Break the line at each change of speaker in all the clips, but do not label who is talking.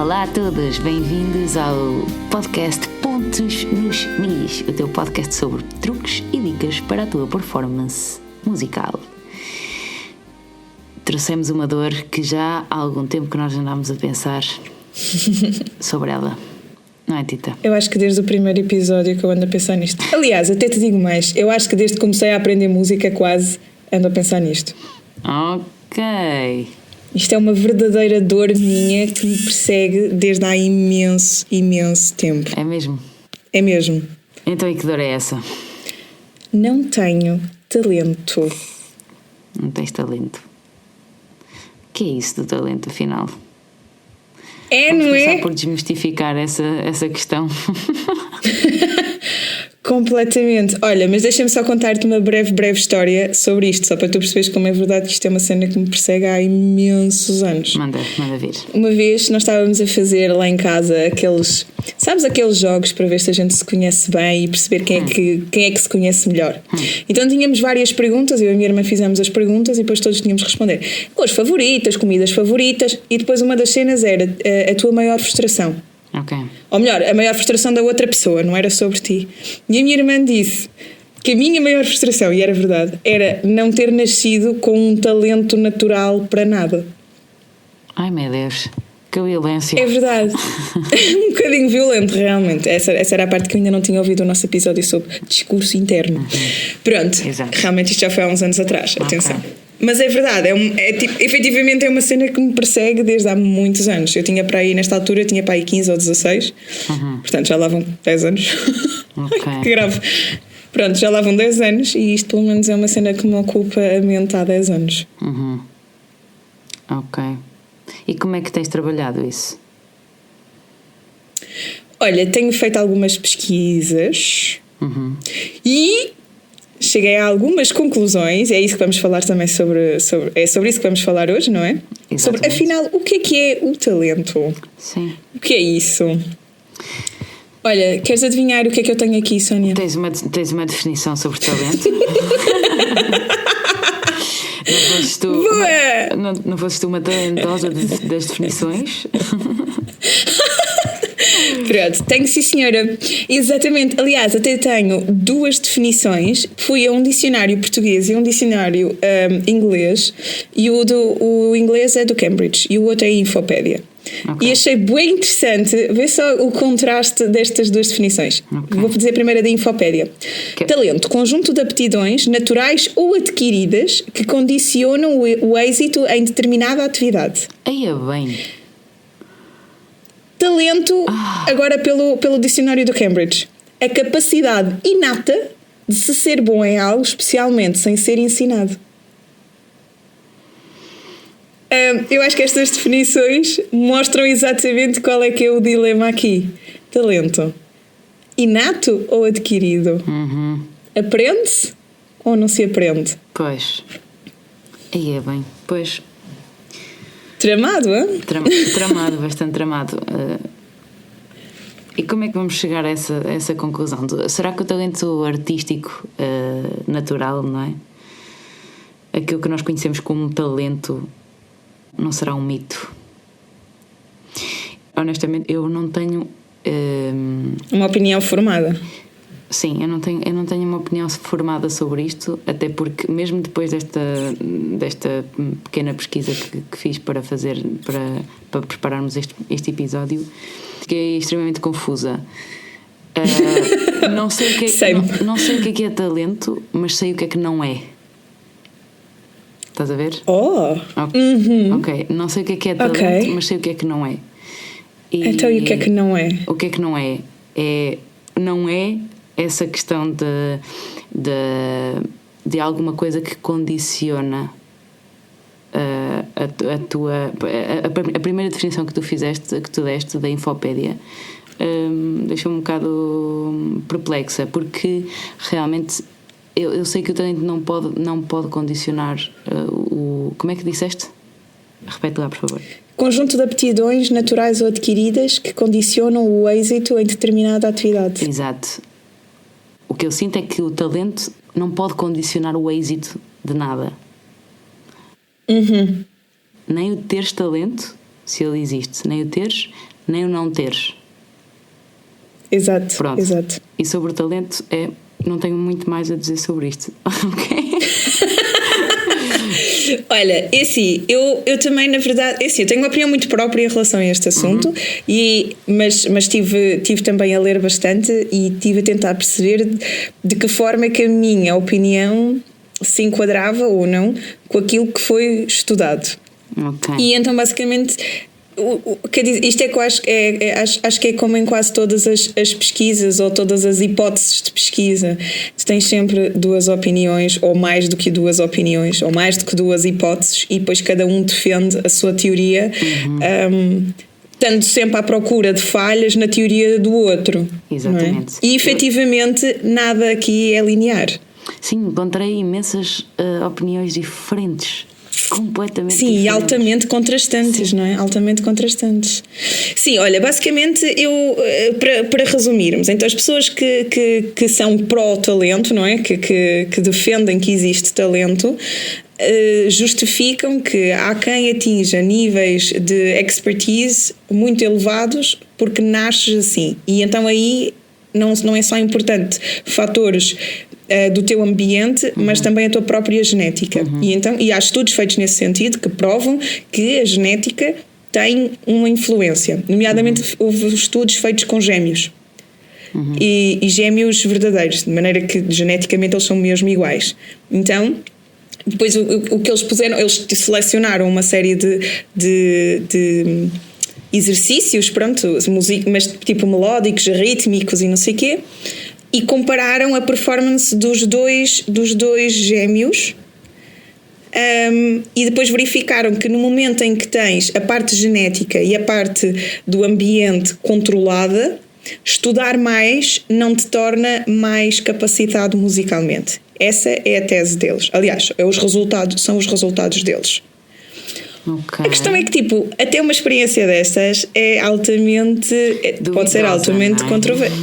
Olá a todos, bem-vindos ao podcast Pontos nos Mis, o teu podcast sobre truques e dicas para a tua performance musical. Trouxemos uma dor que já há algum tempo que nós andámos a pensar sobre ela, não é, Tita?
Eu acho que desde o primeiro episódio que eu ando a pensar nisto. Aliás, até te digo mais, eu acho que desde que comecei a aprender música quase ando a pensar nisto.
Ok.
Isto é uma verdadeira dor minha que me persegue desde há imenso tempo.
É mesmo?
É mesmo.
Então e que dor é essa?
Não tenho talento.
Não tens talento. O que é isso do talento, afinal? Vamos
Não
começar
é?
por desmistificar essa questão.
Completamente. Olha, mas deixa-me só contar-te uma breve história sobre isto, só para tu perceberes como é verdade que isto é uma cena que me persegue há imensos anos.
Manda vir.
Uma vez nós estávamos a fazer lá em casa aqueles jogos para ver se a gente se conhece bem e perceber quem é que se conhece melhor. Então tínhamos várias perguntas, eu e a minha irmã fizemos as perguntas e depois todos tínhamos de responder cores favoritas, comidas favoritas, e depois uma das cenas era a tua maior frustração.
Ok.
Ou melhor, a maior frustração da outra pessoa, não era sobre ti. E a minha irmã disse que a minha maior frustração, e era verdade, era não ter nascido com um talento natural para nada.
Ai meu Deus, que violência.
É verdade. Um bocadinho violento, realmente. Essa era a parte que eu ainda não tinha ouvido o nosso episódio sobre discurso interno. Pronto.
Exato.
Realmente isto já foi há uns anos atrás, atenção. Mas é verdade, efetivamente é uma cena que me persegue desde há muitos anos. Eu tinha para aí, nesta altura, eu tinha para aí 15 ou 16, portanto já lá vão 10 anos.
Ok.
Ai, que grave. Pronto, já lá vão 10 anos e isto pelo menos é uma cena que me ocupa a mente há 10 anos.
Ok. E como é que tens trabalhado isso?
Olha, tenho feito algumas pesquisas e cheguei a algumas conclusões. É isso que vamos falar também é sobre isso que vamos falar hoje, não é?
Exatamente.
Sobre, afinal, o que é o talento?
Sim.
O que é isso? Olha, queres adivinhar o que é que eu tenho aqui, Sónia?
Tens uma definição sobre talento? Não fosses tu uma talentosa das definições?
Pronto, tenho, sim senhora. Exatamente, aliás, até tenho duas definições. Fui a um dicionário português e um dicionário inglês, e o inglês é do Cambridge e o outro é a Infopédia. Okay. E achei bem interessante ver só o contraste destas duas definições. Okay. Vou dizer a primeira da Infopédia. Okay. Talento, conjunto de aptidões naturais ou adquiridas que condicionam o êxito em determinada atividade.
Aí é bem.
Talento, agora pelo dicionário do Cambridge, a capacidade inata de se ser bom em algo, especialmente sem ser ensinado. Eu acho que estas definições mostram exatamente qual é que é o dilema aqui. Talento, inato ou adquirido? Aprende-se ou não se aprende?
Pois. Aí é bem. Pois.
Tramado, hein?
Tramado, bastante tramado. E como é que vamos chegar a essa conclusão? Será que o talento artístico natural, não é? Aquilo que nós conhecemos como talento não será um mito? Honestamente, eu não tenho
uma opinião formada.
Sim, eu não tenho uma opinião formada sobre isto, até porque mesmo depois desta pequena pesquisa que fiz para prepararmos este episódio, fiquei extremamente confusa. Não sei o que é talento, mas sei o que é que não é. Estás a ver? Ok, não sei o que é talento, mas sei o que é que não é.
Então e o que é que não é?
O que é que não é? Não é essa questão de alguma coisa que condiciona a primeira definição que tu deste da Infopédia, deixou-me um bocado perplexa, porque realmente eu sei que o talento não pode condicionar como é que disseste? Repete lá, por favor.
Conjunto de aptidões naturais ou adquiridas que condicionam o êxito em determinada atividade.
Exato. O que eu sinto é que o talento não pode condicionar o êxito de nada. Nem o teres talento, se ele existe, nem o teres, nem o não teres.
Exato,
Pronto.
exato.
E sobre o talento, não tenho muito mais a dizer sobre isto. Ok?
Olha, assim, eu também, na verdade, assim, eu tenho uma opinião muito própria em relação a este assunto, mas tive também a ler bastante e tive a tentar perceber de que forma é que a minha opinião se enquadrava ou não com aquilo que foi estudado.
Ok.
E então, basicamente, isto é que eu acho que é como em quase todas as pesquisas ou todas as hipóteses de pesquisa. Tu tens sempre duas opiniões, ou mais do que duas opiniões, ou mais do que duas hipóteses, e depois cada um defende a sua teoria, estando sempre à procura de falhas na teoria do outro.
Exatamente.
Não é? E efetivamente nada aqui é linear.
Sim, encontrei imensas opiniões diferentes. Completamente
Sim,
diferentes.
e altamente contrastantes,
Sim.
não é? Altamente contrastantes. Sim, olha, basicamente para resumirmos, então as pessoas que são pró-talento, não é? Que defendem que existe talento, justificam que há quem atinja níveis de expertise muito elevados porque nasces assim. E então aí não é só importante fatores do teu ambiente, mas também a tua própria genética. E há estudos feitos nesse sentido que provam que a genética tem uma influência. Nomeadamente, houve estudos feitos com gêmeos. E gêmeos verdadeiros, de maneira que geneticamente eles são mesmo iguais. Então, depois o que eles puseram, eles selecionaram uma série de exercícios, pronto, mas tipo melódicos, rítmicos e não sei o quê, e compararam a performance dos dois gêmeos, e depois verificaram que no momento em que tens a parte genética e a parte do ambiente controlada, estudar mais não te torna mais capacitado musicalmente. Essa é a tese deles. Aliás, são os resultados deles.
Okay.
A questão é que, tipo, até uma experiência destas é altamente... pode ser altamente controversa.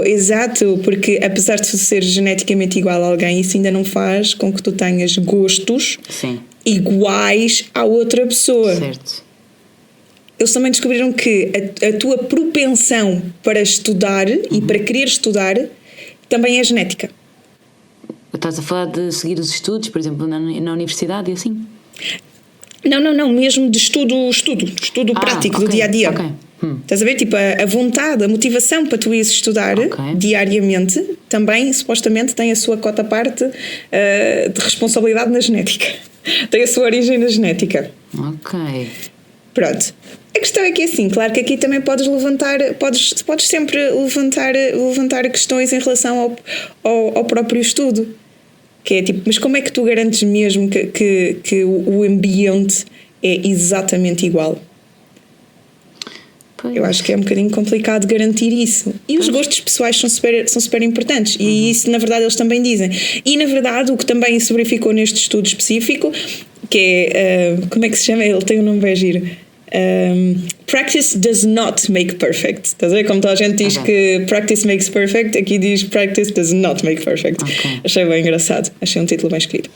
Exato, porque apesar de tu ser geneticamente igual a alguém, isso ainda não faz com que tu tenhas gostos iguais à outra pessoa.
Certo.
Eles também descobriram que a tua propensão para estudar e para querer estudar também é genética.
Estás a falar de seguir os estudos, por exemplo, na universidade e assim?
Não, mesmo de estudo prático, do dia-a-dia.
Ok.
Estás a ver? Tipo, a vontade, a motivação para tu ires estudar diariamente também, supostamente, tem a sua cota parte de responsabilidade na genética. Tem a sua origem na genética.
Ok.
Pronto. A questão é que, assim, claro que aqui também podes sempre levantar questões em relação ao próprio estudo. Que é tipo, mas como é que tu garantes mesmo que o ambiente é exatamente igual?
Pois.
Eu acho que é um bocadinho complicado garantir isso. E os gostos pessoais são super importantes. E isso, na verdade, eles também dizem. E, na verdade, o que também se verificou neste estudo específico, que é... como é que se chama? Ele tem um nome bem giro. Practice does not make perfect. Estás a ver? Como toda a gente diz que practice makes perfect, aqui diz practice does not make perfect. Achei bem engraçado. Achei um título bem escrito.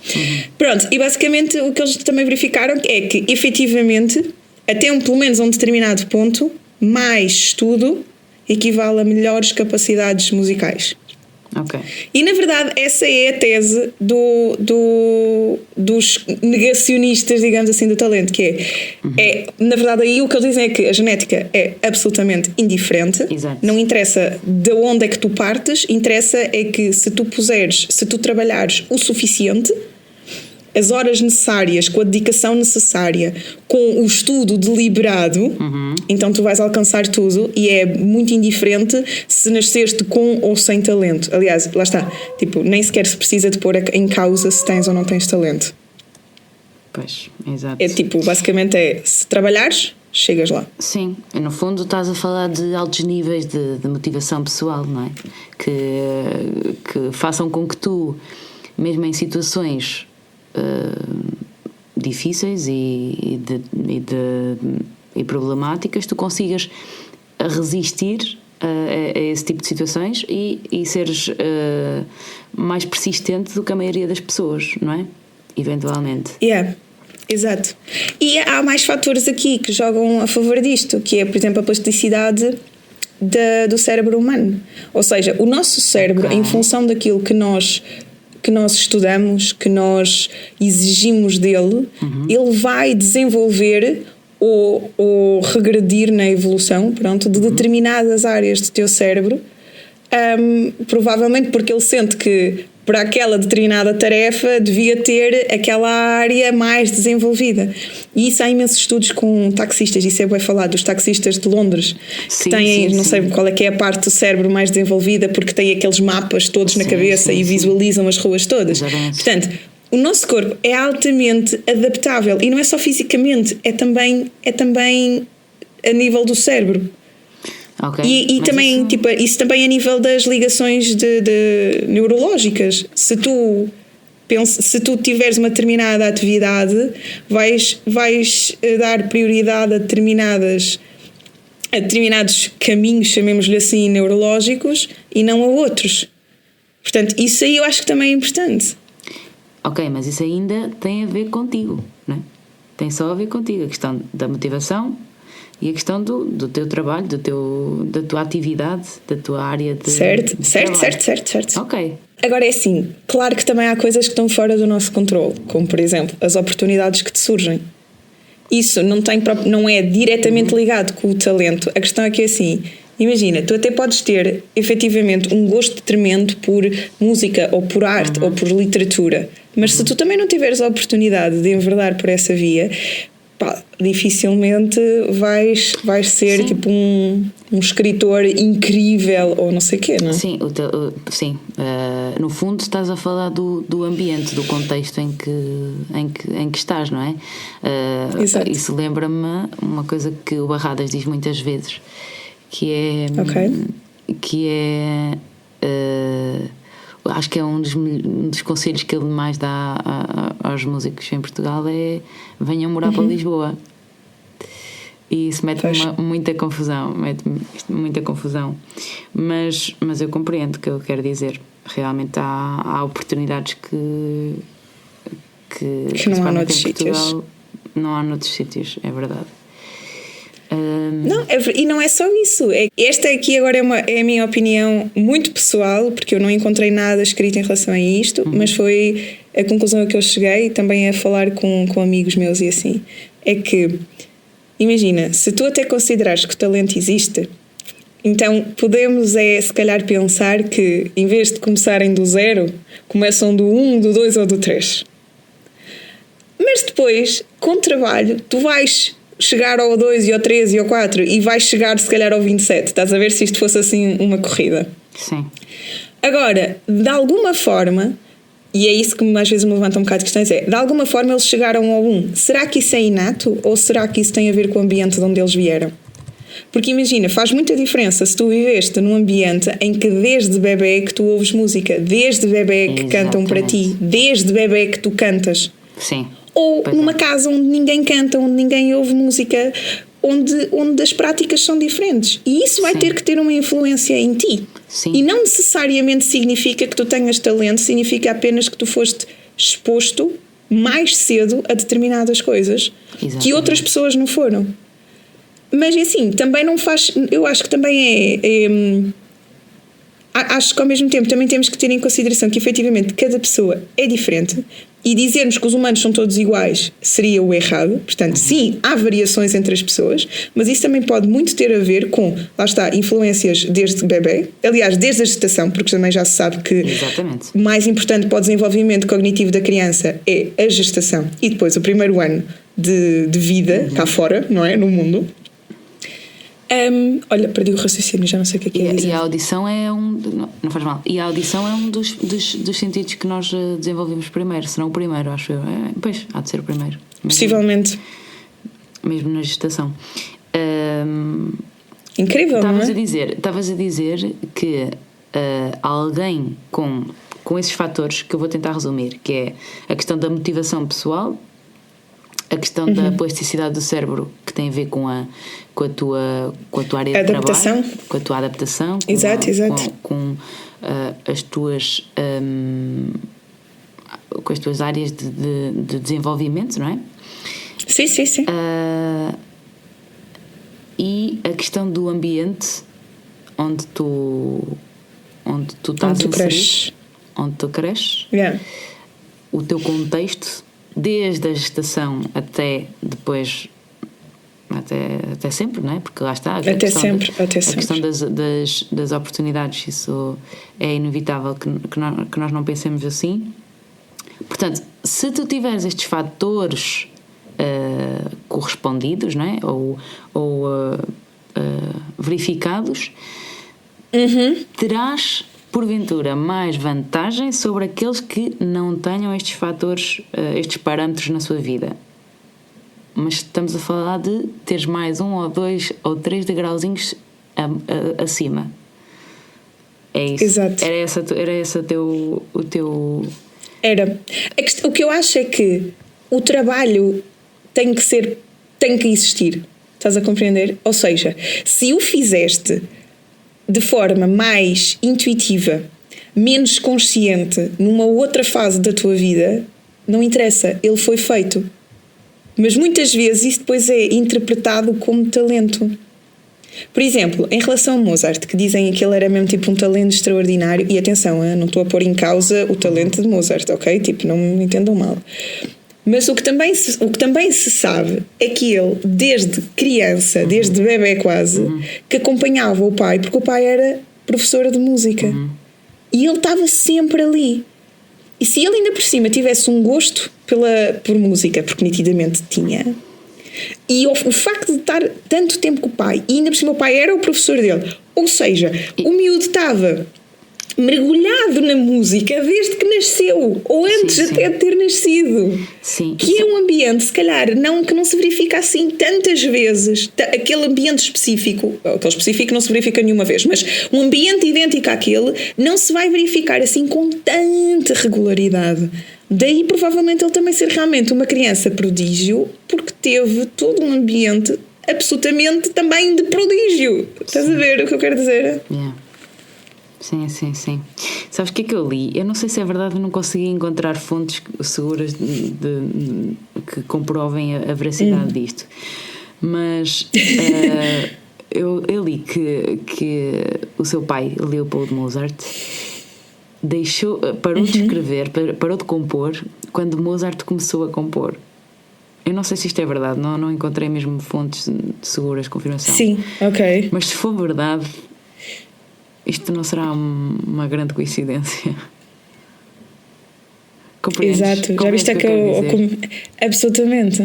Pronto, e basicamente o que eles também verificaram é que, efetivamente, até pelo menos um determinado ponto, mais estudo equivale a melhores capacidades musicais.
Ok.
E na verdade essa é a tese dos negacionistas, digamos assim, do talento, que é na verdade aí o que eles dizem é que a genética é absolutamente indiferente.
Exato.
Não interessa de onde é que tu partes, interessa é que se tu trabalhares o suficiente, as horas necessárias, com a dedicação necessária, com o estudo deliberado, então tu vais alcançar tudo, e é muito indiferente se nasceste com ou sem talento. Aliás, lá está, tipo, nem sequer se precisa de pôr em causa se tens ou não tens talento.
Pois, exato.
É tipo, basicamente se trabalhares, chegas lá.
Sim, no fundo estás a falar de altos níveis de motivação pessoal, não é? Que façam com que tu, mesmo em situações difíceis e problemáticas, tu consigas resistir a esse tipo de situações e seres mais persistente do que a maioria das pessoas, não é? Eventualmente.
Exato. E há mais fatores aqui que jogam a favor disto, que é, por exemplo, a plasticidade do cérebro humano. Ou seja, o nosso cérebro, em função daquilo que nós estudamos, que nós exigimos dele, ele vai desenvolver ou regredir na evolução, pronto, de determinadas áreas do teu cérebro, provavelmente porque ele sente que para aquela determinada tarefa devia ter aquela área mais desenvolvida. E isso há imensos estudos com taxistas, isso é bem falado, dos taxistas de Londres, que têm, não sei qual é que é a parte do cérebro mais desenvolvida, porque têm aqueles mapas todos na cabeça e visualizam as ruas todas.
Exatamente.
Portanto, o nosso corpo é altamente adaptável, e não é só fisicamente, é também a nível do cérebro.
Okay.
E também, isso também a nível das ligações neurológicas. Se tu tiveres uma determinada atividade, vais dar prioridade a determinados caminhos, chamemos-lhe assim, neurológicos, e não a outros. Portanto, isso aí eu acho que também é importante.
Ok, mas isso ainda tem a ver contigo, não é? Tem só a ver contigo, a questão da motivação e a questão do teu trabalho, da tua atividade, da tua área de
Certo.
Ok.
Agora é assim, claro que também há coisas que estão fora do nosso controle, como por exemplo as oportunidades que te surgem. Isso não é diretamente ligado com o talento. A questão é que é assim, imagina, tu até podes ter efetivamente um gosto tremendo por música ou por arte ou por literatura, mas se tu também não tiveres a oportunidade de enverdar por essa via, dificilmente vais ser tipo um escritor incrível ou não sei o quê, não é?
Sim, no fundo estás a falar do ambiente, do contexto em que estás, não é?
Exato.
Isso lembra-me uma coisa que o Barradas diz muitas vezes, que é acho que é um dos conselhos que ele mais dá aos músicos em Portugal é: venham morar para Lisboa. E isso mete-me muita confusão, mas eu compreendo o que eu quero dizer. Realmente há oportunidades que
não há noutros sítios.
Não há noutros sítios, é verdade.
Não, e não é só isso. Esta aqui agora é a minha opinião muito pessoal, porque eu não encontrei nada escrito em relação a isto, mas foi a conclusão a que eu cheguei, também a falar com amigos meus e assim. É que, imagina, se tu até considerares que o talento existe, então podemos se calhar pensar que em vez de começarem do 0, começam do 1, do 2 ou do 3. Mas depois, com trabalho, tu vais chegar ao 2 e ao 3 e ao 4 e vais chegar se calhar ao 27. Estás a ver, se isto fosse assim uma corrida?
Sim.
Agora, de alguma forma, e é isso que às vezes me levanta um bocado de questões, de alguma forma eles chegaram ao 1. Será que isso é inato ou será que isso tem a ver com o ambiente de onde eles vieram? Porque imagina, faz muita diferença se tu viveste num ambiente em que desde bebê que tu ouves música, desde bebê que cantam para ti, desde bebê que tu cantas.
Sim.
Ou numa casa onde ninguém canta, onde ninguém ouve música, onde as práticas são diferentes. E isso vai ter que ter uma influência em ti.
Sim.
E não necessariamente significa que tu tenhas talento, significa apenas que tu foste exposto mais cedo a determinadas coisas. Exatamente. Que outras pessoas não foram. Mas assim, também não faz... Eu acho que também acho que ao mesmo tempo também temos que ter em consideração que efetivamente cada pessoa é diferente. E dizermos que os humanos são todos iguais seria o errado. Portanto, sim, há variações entre as pessoas, mas isso também pode muito ter a ver com, lá está, influências desde bebê. Aliás, desde a gestação, porque também já se sabe que
Exatamente.
Mais importante para o desenvolvimento cognitivo da criança é a gestação e depois o primeiro ano de vida cá fora, não é? No mundo. Olha, perdi o raciocínio, já não sei o que é que é dizer.
E a audição é não faz mal. E a audição é um dos sentidos que nós desenvolvemos primeiro, se não o primeiro, acho eu. Pois, há de ser o primeiro.
Possivelmente.
Mesmo na gestação.
Incrível, não é?
Estavas a dizer que alguém com esses fatores que eu vou tentar resumir, que é a questão da motivação pessoal, a questão da plasticidade do cérebro, que tem a ver com a tua área de trabalho, com a tua adaptação,
exato.
com as tuas com as tuas áreas de desenvolvimento, não é?
Sim.
E a questão do ambiente onde tu estás inserido, onde tu cresces,
yeah.
O teu contexto, desde a gestação até depois, até sempre, não é? Porque lá está, a questão das oportunidades, isso é inevitável que nós não pensemos assim. Portanto, se tu tiveres estes fatores correspondidos, não é? ou verificados, terás porventura mais vantagem sobre aqueles que não tenham estes fatores, estes parâmetros na sua vida. Mas estamos a falar de teres mais 1 ou 2 ou 3 degrauzinhos acima. É isso. Exato. Era esse o teu...
Era. O que eu acho é que o trabalho tem que existir. Estás a compreender? Ou seja, se o fizeste de forma mais intuitiva, menos consciente, numa outra fase da tua vida, não interessa, ele foi feito. Mas muitas vezes isso depois é interpretado como talento. Por exemplo, em relação a Mozart, que dizem que ele era mesmo tipo um talento extraordinário, e atenção, não estou a pôr em causa o talento de Mozart, ok? Tipo, não me entendam mal. Mas o que também se sabe é que ele, desde criança, desde bebê quase, que acompanhava o pai, porque o pai era professor de música. E ele estava sempre ali. E se ele ainda por cima tivesse um gosto por música, porque nitidamente tinha, e o facto de estar tanto tempo com o pai, e ainda por cima o pai era o professor dele, ou seja, o miúdo estava mergulhado na música desde que nasceu, ou antes até de ter nascido.
Sim.
Que é um ambiente, se calhar, que não se verifica assim tantas vezes. Aquele ambiente específico, aquele específico não se verifica nenhuma vez, mas um ambiente idêntico àquele não se vai verificar assim com tanta regularidade. Daí provavelmente ele também ser realmente uma criança prodígio, porque teve todo um ambiente absolutamente também de prodígio. Estás a ver o que eu quero dizer?
Yeah. Sim. Sabes o que é que eu li? Eu não sei se é verdade, eu não consegui encontrar fontes seguras que comprovem a veracidade disto. Mas eu li que o seu pai, Leopold Mozart, parou de escrever, parou de compor quando Mozart começou a compor. Eu não sei se isto é verdade, não encontrei mesmo fontes seguras de confirmação.
Sim, ok.
Mas se for verdade, isto não será uma grande coincidência. Compreendes?
Exato, já viste que eu absolutamente.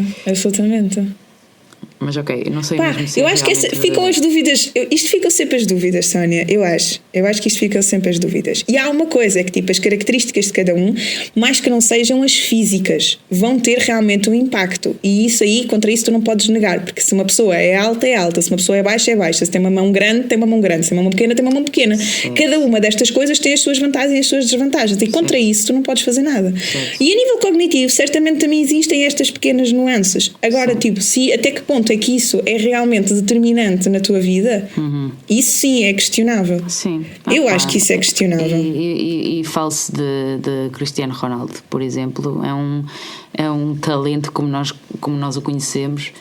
Mas ok, eu não sei mesmo se
eu acho que ficam as dúvidas. Isto ficam sempre as dúvidas, Sónia. Eu acho que isto ficam sempre as dúvidas. E há uma coisa, é que tipo, as características de cada um, mais que não sejam as físicas, vão ter realmente um impacto. E isso aí, contra isso tu não podes negar, porque se uma pessoa é alta, é alta, se uma pessoa é baixa, se tem uma mão grande, tem uma mão grande, se tem uma mão pequena, tem uma mão pequena. Sim. Cada uma destas coisas tem as suas vantagens e as suas desvantagens. E contra isso tu não podes fazer nada. Sim. E a nível cognitivo, certamente também existem estas pequenas nuances. Agora, tipo, até que ponto é que isso é realmente determinante na tua vida, isso sim é questionável.
Sim.
Eu acho que isso é questionável.
E falo-se de Cristiano Ronaldo, por exemplo, é um talento como nós o conhecemos,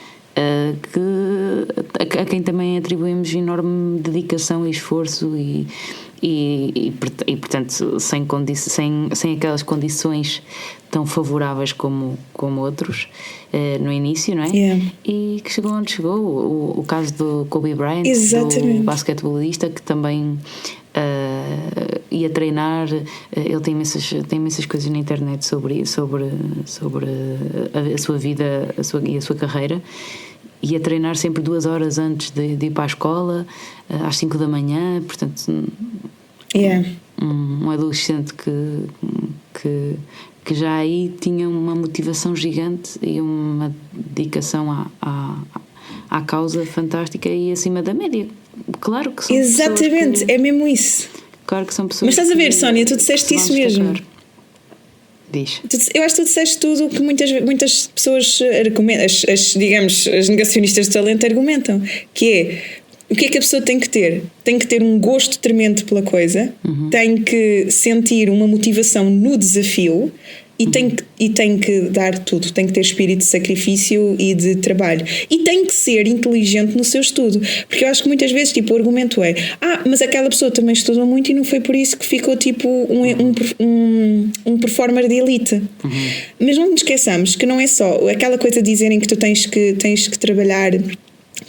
a quem também atribuímos enorme dedicação e esforço e portanto sem aquelas condições tão favoráveis como outros no início, não é?
Yeah.
E que chegou onde chegou. O caso do Kobe Bryant,
exatamente,
do basquetebolista, que também ia treinar. Ele tem imensas coisas na internet sobre a sua vida e a sua carreira. Ia treinar sempre 2 horas antes de ir para a escola, às 5 da manhã, portanto, um adolescente que já aí tinha uma motivação gigante e uma dedicação à causa fantástica e acima da média. Claro que são
exatamente, é mesmo isso.
Claro que são pessoas.
Mas estás a ver, Sónia, tu disseste isso mesmo.
Diz.
Eu acho que tu disseste tudo o que muitas pessoas argumentam, as negacionistas de talento argumentam, que é: o que é que a pessoa tem que ter? Tem que ter um gosto tremendo pela coisa, tem que sentir uma motivação no desafio, e tem que dar tudo, tem que ter espírito de sacrifício e de trabalho. E tem que ser inteligente no seu estudo. Porque eu acho que muitas vezes tipo, o argumento é mas aquela pessoa também estudou muito e não foi por isso que ficou tipo um performer de elite. Mas não nos esqueçamos que não é só aquela coisa de dizerem que tu tens que trabalhar,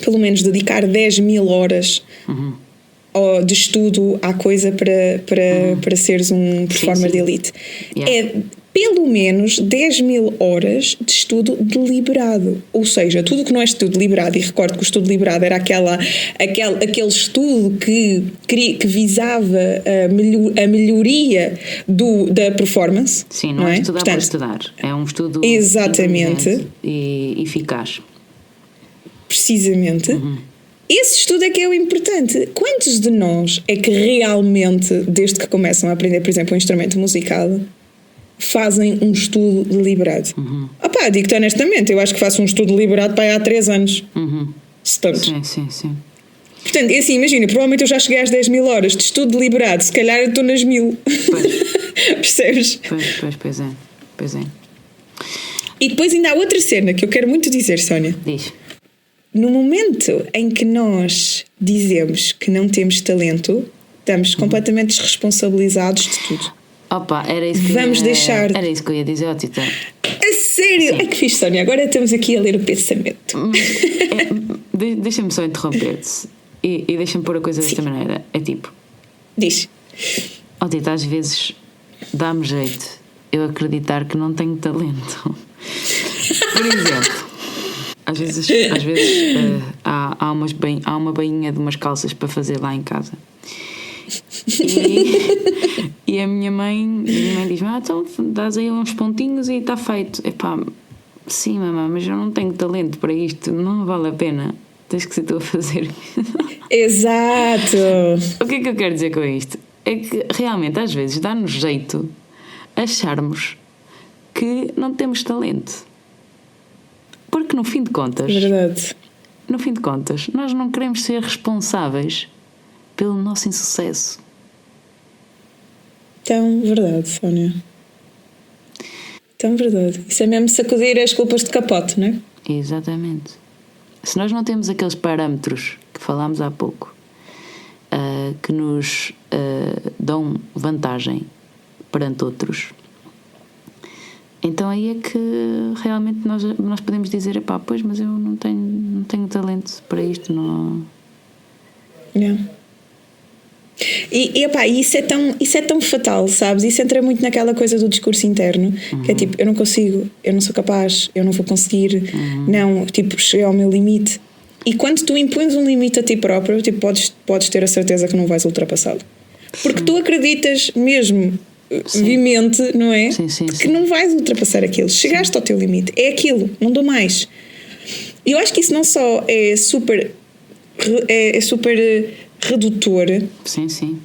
pelo menos dedicar 10.000 horas de estudo à coisa para seres um performer de elite. É pelo menos 10.000 horas de estudo deliberado. Ou seja, tudo que não é estudo deliberado, e recordo que o estudo deliberado era aquele estudo que visava a melhoria da performance.
Sim, não é estudar para estudar. É um estudo
exatamente
e eficaz.
Precisamente. Esse estudo é que é o importante. Quantos de nós é que realmente, desde que começam a aprender, por exemplo, um instrumento musical, fazem um estudo deliberado? Digo-te honestamente, eu acho que faço um estudo deliberado para aí há 3 anos. Se tanto.
Sim.
Portanto, é assim, imagina, provavelmente eu já cheguei às 10.000 horas de estudo deliberado, se calhar eu estou nas 1.000. Percebes?
Pois é.
E depois ainda há outra cena que eu quero muito dizer, Sónia.
Diz.
No momento em que nós dizemos que não temos talento, estamos completamente desresponsabilizados de tudo.
Era isso que
Era
isso que eu ia dizer, Tita.
A sério? É que fixe, Sónia. Agora estamos aqui a ler o pensamento.
Deixa-me só interromper-te e deixa-me pôr a coisa desta maneira. É tipo...
Diz.
Tita, às vezes dá-me jeito eu acreditar que não tenho talento. Por exemplo... Às vezes há uma bainha de umas calças para fazer lá em casa e a minha mãe diz-me: então dás aí uns pontinhos e está feito. Sim, mamãe, mas eu não tenho talento para isto, não vale a pena, tens que ser tu a fazer.
Exato.
O que é que eu quero dizer com isto? É que realmente às vezes dá-nos jeito acharmos que não temos talento. Porque no fim de contas,
verdade.
Nós não queremos ser responsáveis pelo nosso insucesso.
Tão verdade, Sónia. Tão verdade. Isso é mesmo sacudir as culpas de capote, não é?
Exatamente. Se nós não temos aqueles parâmetros que falámos há pouco, que nos dão vantagem perante outros, então aí é que realmente nós podemos dizer: pois, mas eu não tenho talento para isto, não.
Yeah. E isso é tão fatal, sabes? Isso entra muito naquela coisa do discurso interno, que é tipo: eu não consigo, eu não sou capaz, eu não vou conseguir, não, tipo, cheguei ao meu limite. E quando tu impões um limite a ti próprio, tipo, podes ter a certeza que não vais ultrapassá-lo. Porque tu acreditas mesmo vimente, não é?
Sim.
Que não vais ultrapassar aquilo. Chegaste ao teu limite. É aquilo. Não dou mais. E eu acho que isso não só é super redutor.
Sim.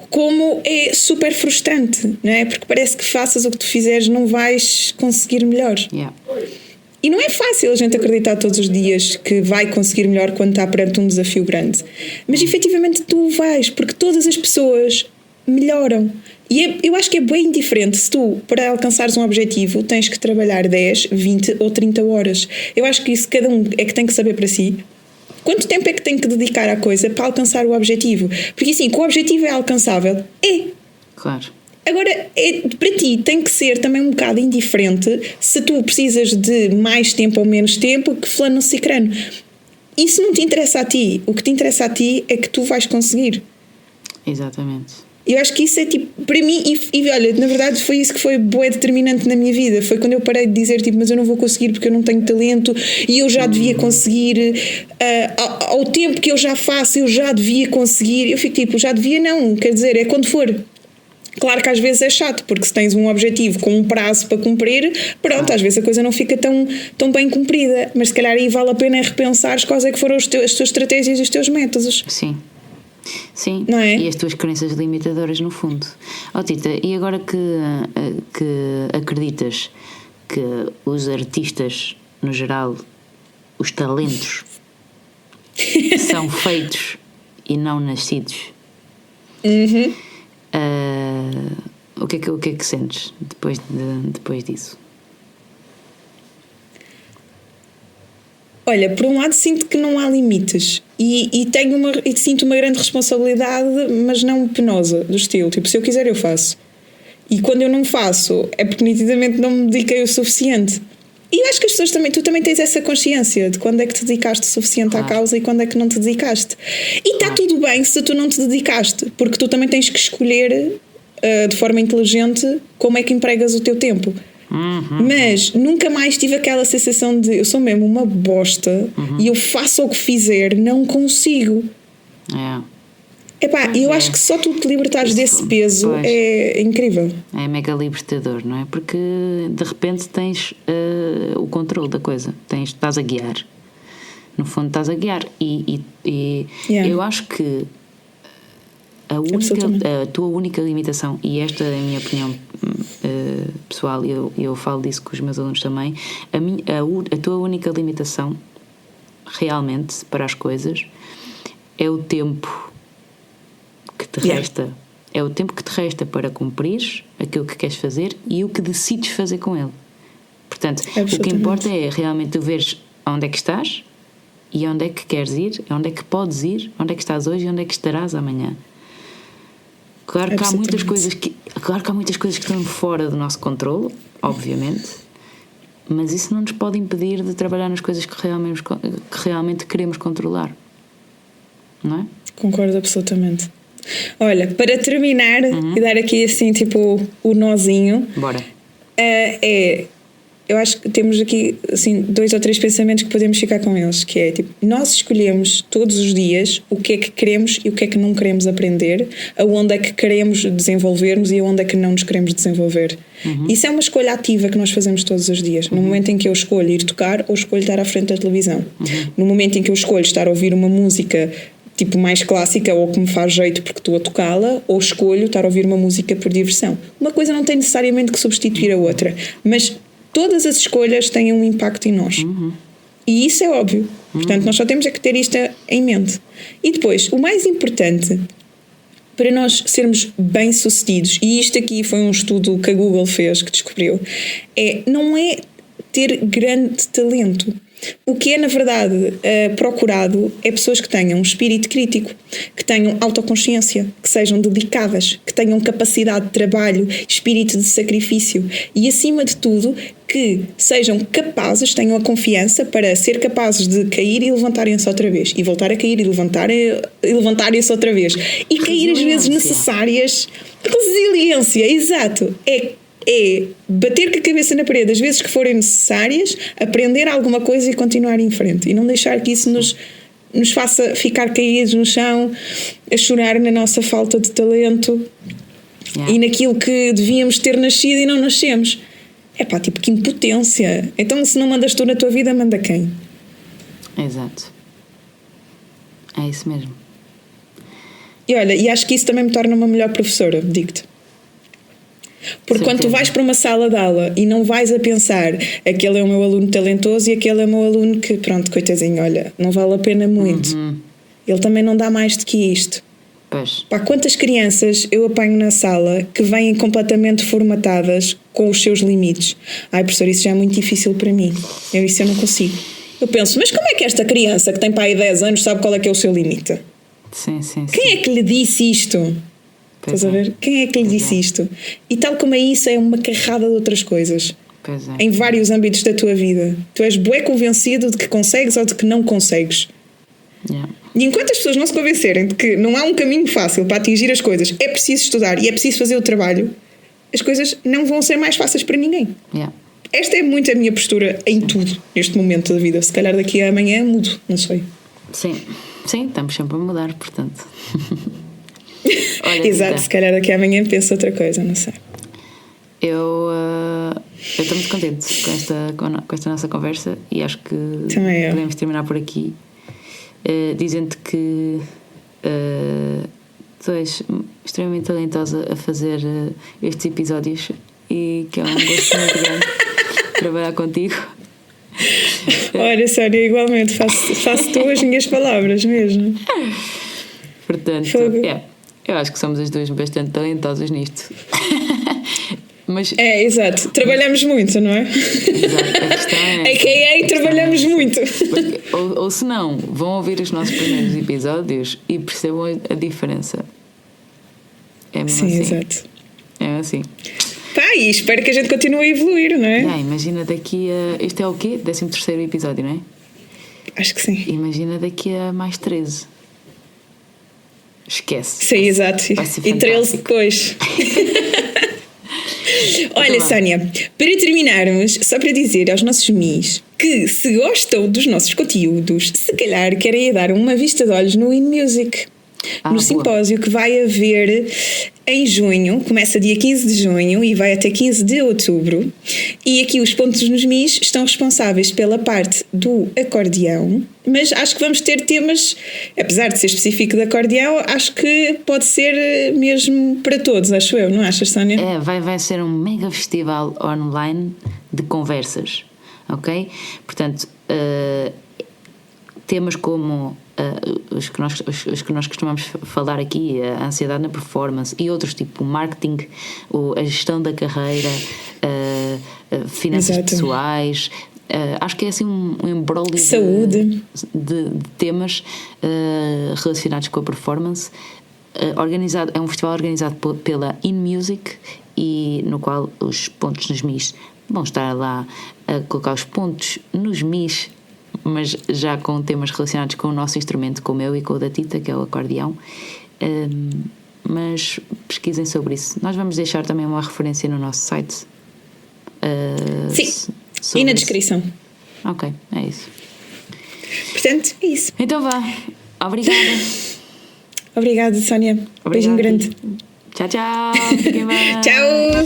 Como é super frustrante, não é? Porque parece que faças o que tu fizeres não vais conseguir melhor.
Yeah.
E não é fácil a gente acreditar todos os dias que vai conseguir melhor quando está perante um desafio grande. Mas efetivamente tu vais, porque todas as pessoas melhoram. E eu acho que é bem diferente se tu, para alcançares um objetivo, tens que trabalhar 10, 20 ou 30 horas. Eu acho que isso cada um é que tem que saber para si. Quanto tempo é que tem que dedicar à coisa para alcançar o objetivo? Porque assim, que o objetivo é alcançável,
Claro.
Agora, para ti tem que ser também um bocado indiferente se tu precisas de mais tempo ou menos tempo que fulano cicrano. Isso não te interessa a ti. O que te interessa a ti é que tu vais conseguir.
Exatamente.
Eu acho que isso é tipo, para mim, e olha, na verdade foi isso que foi bué determinante na minha vida. Foi quando eu parei de dizer tipo, mas eu não vou conseguir porque eu não tenho talento e eu já devia conseguir, ao tempo que eu já faço eu já devia conseguir. Eu fico tipo, já devia não, quer dizer, é quando for. Claro que às vezes é chato, porque se tens um objetivo com um prazo para cumprir, pronto, às vezes a coisa não fica tão bem cumprida, mas se calhar aí vale a pena repensar quais é que foram as tuas estratégias e os teus métodos.
Sim,
não é?
E as tuas crenças limitadoras no fundo. Tita, e agora que acreditas que os artistas, no geral, os talentos, são feitos e não nascidos, o que é que sentes depois disso?
Olha, por um lado sinto que não há limites e sinto uma grande responsabilidade, mas não penosa, do estilo, tipo, se eu quiser eu faço. E quando eu não faço é porque nitidamente não me dediquei o suficiente. E eu acho que as pessoas também, tu também tens essa consciência de quando é que te dedicaste o suficiente à causa e quando é que não te dedicaste. E está tudo bem se tu não te dedicaste, porque tu também tens que escolher de forma inteligente como é que empregas o teu tempo. Mas nunca mais tive aquela sensação de eu sou mesmo uma bosta e eu faço o que fizer, não consigo. Epá, eu acho que só tu te libertares desse peso é incrível.
É mega libertador, não é? Porque de repente tens o controle da coisa, estás a guiar. No fundo estás a guiar e eu acho que a tua única limitação, e esta é a minha opinião pessoal, e eu falo disso com os meus alunos também, a tua única limitação realmente para as coisas é o tempo que te resta. É o tempo que te resta para cumprir aquilo que queres fazer e o que decides fazer com ele. Portanto, o que importa é realmente tu veres onde é que estás e onde é que queres ir, onde é que podes ir, onde é que estás hoje e onde é que estarás amanhã. Claro que há muitas coisas que estão fora do nosso controle, obviamente, mas isso não nos pode impedir de trabalhar nas coisas que realmente queremos controlar, não é?
Concordo absolutamente. Olha, para terminar e dar aqui assim tipo o nozinho,
bora.
Eu acho que temos aqui assim 2 ou 3 pensamentos que podemos ficar com eles, que é tipo, nós escolhemos todos os dias o que é que queremos e o que é que não queremos aprender, aonde é que queremos desenvolver-nos e aonde é que não nos queremos desenvolver. Isso é uma escolha ativa que nós fazemos todos os dias. No momento em que eu escolho ir tocar ou escolho estar à frente da televisão. No momento em que eu escolho estar a ouvir uma música tipo mais clássica ou que me faz jeito porque estou a tocá-la, ou escolho estar a ouvir uma música por diversão. Uma coisa não tem necessariamente que substituir a outra, mas todas as escolhas têm um impacto em nós. E isso é óbvio. Portanto, nós só temos é que ter isto em mente. E depois, o mais importante para nós sermos bem-sucedidos, e isto aqui foi um estudo que a Google fez, que descobriu, não é ter grande talento. O que é, na verdade, procurado é pessoas que tenham um espírito crítico, que tenham autoconsciência, que sejam dedicadas, que tenham capacidade de trabalho, espírito de sacrifício e, acima de tudo, que sejam capazes, tenham a confiança para ser capazes de cair e levantarem-se outra vez, e voltar a cair e levantarem-se outra vez, e cair as vezes necessárias. Resiliência, exato, é bater com a cabeça na parede as vezes que forem necessárias, aprender alguma coisa e continuar em frente. E não deixar que isso nos faça ficar caídos no chão, a chorar na nossa falta de talento e naquilo que devíamos ter nascido e não nascemos. Tipo, que impotência. Então, se não mandas tu na tua vida, manda quem?
Exato. É isso mesmo.
E olha, e acho que isso também me torna uma melhor professora, digo-te. Porque quando tu vais para uma sala de aula e não vais a pensar aquele é o meu aluno talentoso e aquele é o meu aluno que, pronto, coitadinho, olha, não vale a pena muito. Ele também não dá mais do que isto.
Pois.
Pá, quantas crianças eu apanho na sala que vêm completamente formatadas com os seus limites? Ai, professor, isso já é muito difícil para mim. Isso eu não consigo. Eu penso, mas como é que esta criança que tem para aí 10 anos sabe qual é que é o seu limite?
Sim.
Quem é que lhe disse isto? Estás a ver? Quem é que lhe disse isto? E tal como é isso, é uma carrada de outras coisas. Em vários âmbitos da tua vida. Tu és bué convencido de que consegues ou de que não consegues. E enquanto as pessoas não se convencerem de que não há um caminho fácil para atingir as coisas, é preciso estudar e é preciso fazer o trabalho, as coisas não vão ser mais fáceis para ninguém. Esta é muito a minha postura em tudo, neste momento da vida. Se calhar daqui a amanhã mudo, não sei.
Sim, estamos sempre a mudar, portanto. Olha,
exato, se calhar daqui a amanhã penso outra coisa, não sei.
Eu estou muito contente com esta nossa conversa e acho que podemos terminar por aqui dizendo que tu és extremamente talentosa a fazer estes episódios e que é um gosto muito grande trabalhar contigo.
Olha, Sónia, igualmente faço tu as minhas palavras mesmo.
Portanto, eu acho que somos as duas bastante talentosas nisto. Mas,
exato. Trabalhamos muito, não é?
exato, a questão é
AKA trabalhamos muito.
Porque, ou se não, vão ouvir os nossos primeiros episódios e percebam a diferença. É mesmo
Sim,
assim.
exato.
É assim.
Pá, e espero que a gente continue a evoluir, não é?
Imagina daqui a... Este é o quê? 13º episódio, não é?
Acho que sim.
Imagina daqui a mais 13. Esquece.
Sim, exato. E 13 depois. Olha, Sónia, para terminarmos, só para dizer aos nossos mis que se gostam dos nossos conteúdos, se calhar querem dar uma vista de olhos no InMusic. No simpósio que vai haver em junho, começa dia 15 de junho e vai até 15 de outubro. E aqui os pontos nos mis estão responsáveis pela parte do acordeão, mas acho que vamos ter temas, apesar de ser específico de acordeão, acho que pode ser mesmo para todos, acho eu, não achas, Sónia?
Vai ser um mega festival online de conversas, ok? Portanto, temas como os que nós costumamos falar aqui, a ansiedade na performance e outros tipo o marketing, a gestão da carreira, finanças pessoais, acho que é assim um embrólio
saúde
de temas relacionados com a performance. É um festival organizado pela InMusic e no qual os pontos nos mis vão estar lá a colocar os pontos nos mis, mas já com temas relacionados com o nosso instrumento, com o meu e com o da Tita, que é o acordeão. Mas pesquisem sobre isso. Nós vamos deixar também uma referência no nosso site.
Sim, e na descrição.
Ok, é isso.
Portanto, é isso.
Então vá. Obrigada.
Obrigada, Sónia. Beijinho grande.
Tchau, tchau. Fiquem bem.
Tchau.